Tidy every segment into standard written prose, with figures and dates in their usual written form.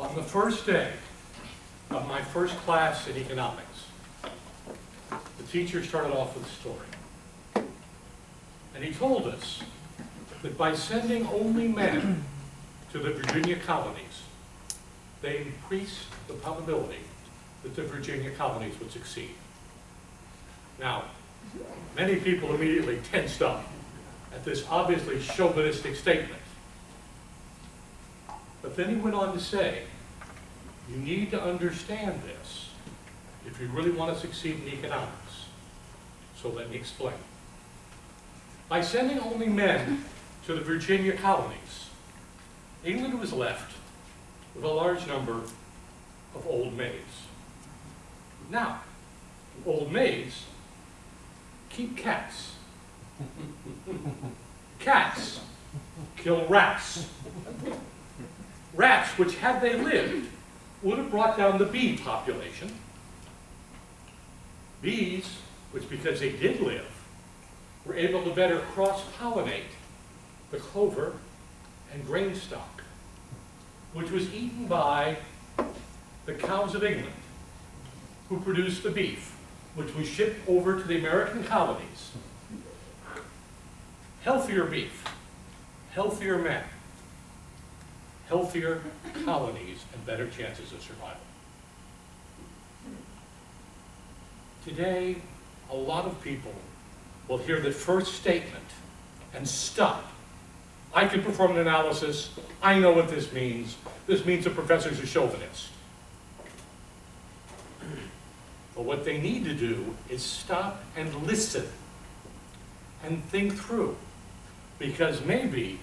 On the first day of my first class in economics, the teacher started off with a story. And he told us that by sending only men to the Virginia colonies, they increased the probability that the Virginia colonies would succeed. Now, many people immediately tensed up at this obviously chauvinistic statement. But then he went on to say, you need to understand this if you really want to succeed in economics. So let me explain. By sending only men to the Virginia colonies, England was left with a large number of old maids. Now, old maids keep cats. Cats kill rats. Rats, which had they lived, would have brought down the bee population. Bees, which because they did live, were able to better cross-pollinate the clover and grain stock, which was eaten by the cows of England, who produced the beef, which was shipped over to the American colonies. Healthier beef, healthier men, healthier colonies, and better chances of survival. Today, a lot of people will hear the first statement and stop. I can perform an analysis. I know what this means. This means the professor's a chauvinist. But what they need to do is stop and listen and think through. Because maybe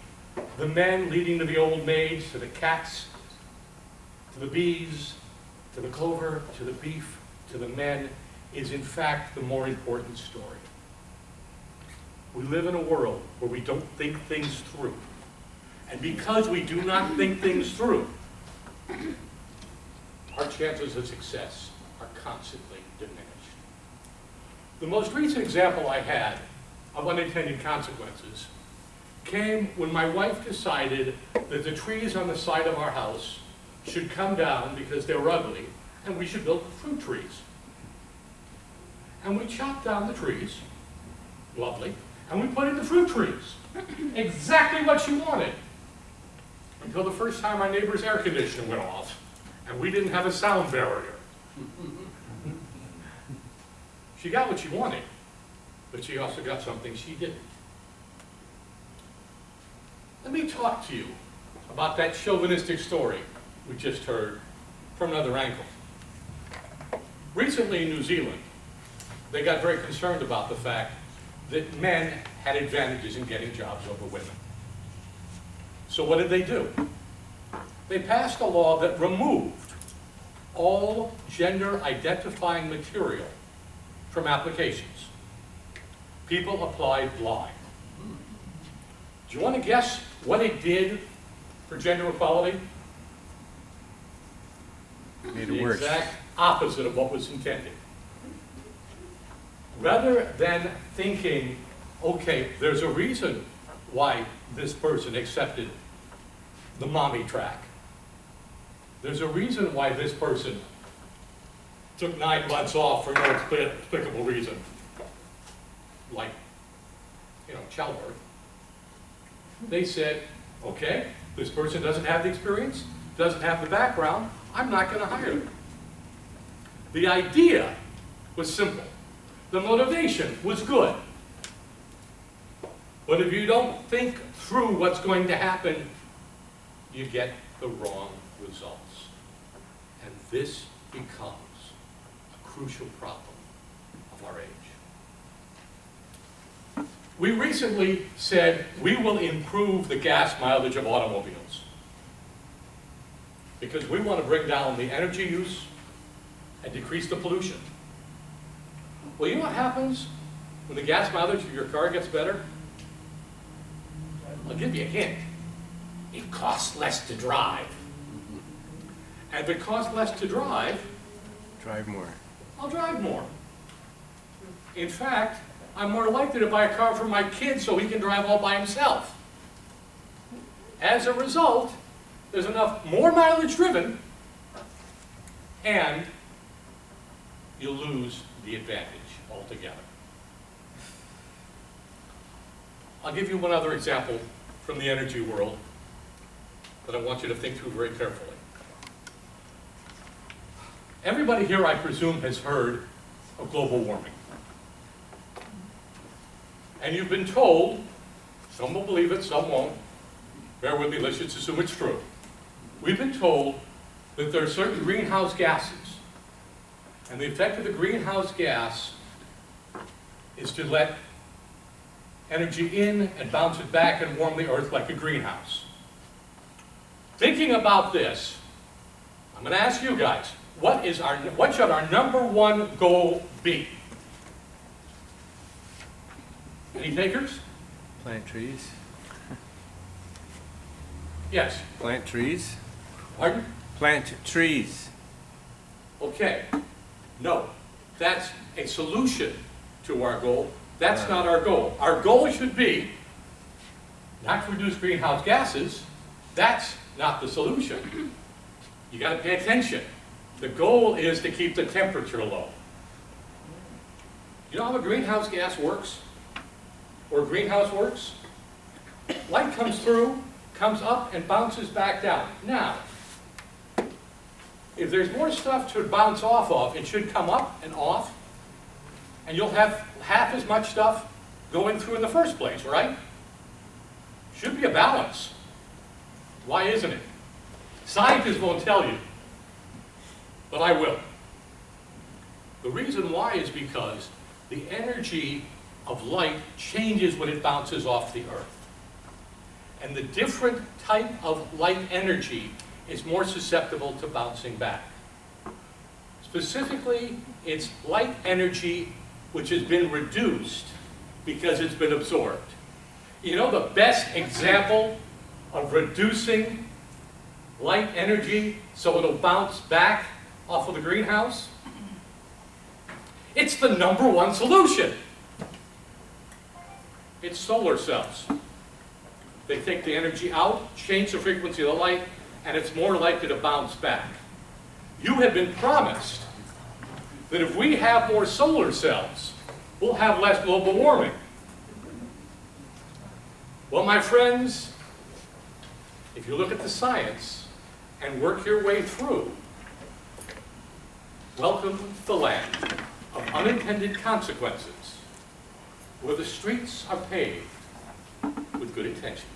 the men leading to the old maids, to the cats, to the bees, to the clover, to the beef, to the men, is in fact the more important story. We live in a world where we don't think things through. And because we do not think things through, our chances of success are constantly diminished. The most recent example I had of unintended consequences came when my wife decided that the trees on the side of our house should come down because they were ugly, and we should build fruit trees. And we chopped down the trees, lovely, and we put in the fruit trees. Exactly what she wanted. Until the first time our neighbor's air conditioner went off, and we didn't have a sound barrier. She got what she wanted, but she also got something she didn't. Let me talk to you about that chauvinistic story we just heard from another angle. Recently in New Zealand, they got very concerned about the fact that men had advantages in getting jobs over women. So what did they do? They passed a law that removed all gender-identifying material from applications. People applied blind. Do you want to guess what it did for gender equality? Made The it worse. exact opposite of what was intended. Rather than thinking, okay, there's a reason why this person accepted the mommy track. There's a reason why this person took 9 months off for no explicable reason, like, childbirth. They said, okay, this person doesn't have the experience, doesn't have the background, I'm not going to hire them. The idea was simple. The motivation was good. But if you don't think through what's going to happen, you get the wrong results. And this becomes a crucial problem of our age. We recently said we will improve the gas mileage of automobiles because we want to bring down the energy use and decrease the pollution. Well, you know what happens when the gas mileage of your car gets better? I'll give you a hint. It costs less to drive. And if it costs less to drive, Drive more. I'll drive more. In fact, I'm more likely to buy a car for my kid so he can drive all by himself. As a result, there's enough more mileage driven and you lose the advantage altogether. I'll give you one other example from the energy world that I want you to think through very carefully. Everybody here, I presume, has heard of global warming. And you've been told, some will believe it, some won't. Bear with me, let's just assume it's true. We've been told that there are certain greenhouse gases. And the effect of the greenhouse gas is to let energy in and bounce it back and warm the earth like a greenhouse. Thinking about this, I'm going to ask you guys, what should our #1 goal be? Any takers? Plant trees. Yes. Plant trees. Pardon? Plant trees. Okay. No. That's a solution to our goal. That's not our goal. Our goal should be not to reduce greenhouse gases. That's not the solution. You got to pay attention. The goal is to keep the temperature low. You know how a greenhouse gas works? Or a greenhouse works? Light comes through, comes up, and bounces back down. Now, if there's more stuff to bounce off of, it should come up and off, and you'll have half as much stuff going through in the first place, right? Should be a balance. Why isn't it? Scientists won't tell you, but I will. The reason why is because the energy of light changes when it bounces off the earth. And the different type of light energy is more susceptible to bouncing back. Specifically, it's light energy which has been reduced because it's been absorbed. You know the best example of reducing light energy so it'll bounce back off of the greenhouse? It's the #1 solution. It's solar cells. They take the energy out, change the frequency of the light, and it's more likely to bounce back. You have been promised that if we have more solar cells, we'll have less global warming. Well, my friends, if you look at the science and work your way through, welcome to the land of unintended consequences, where the streets are paved with good intentions.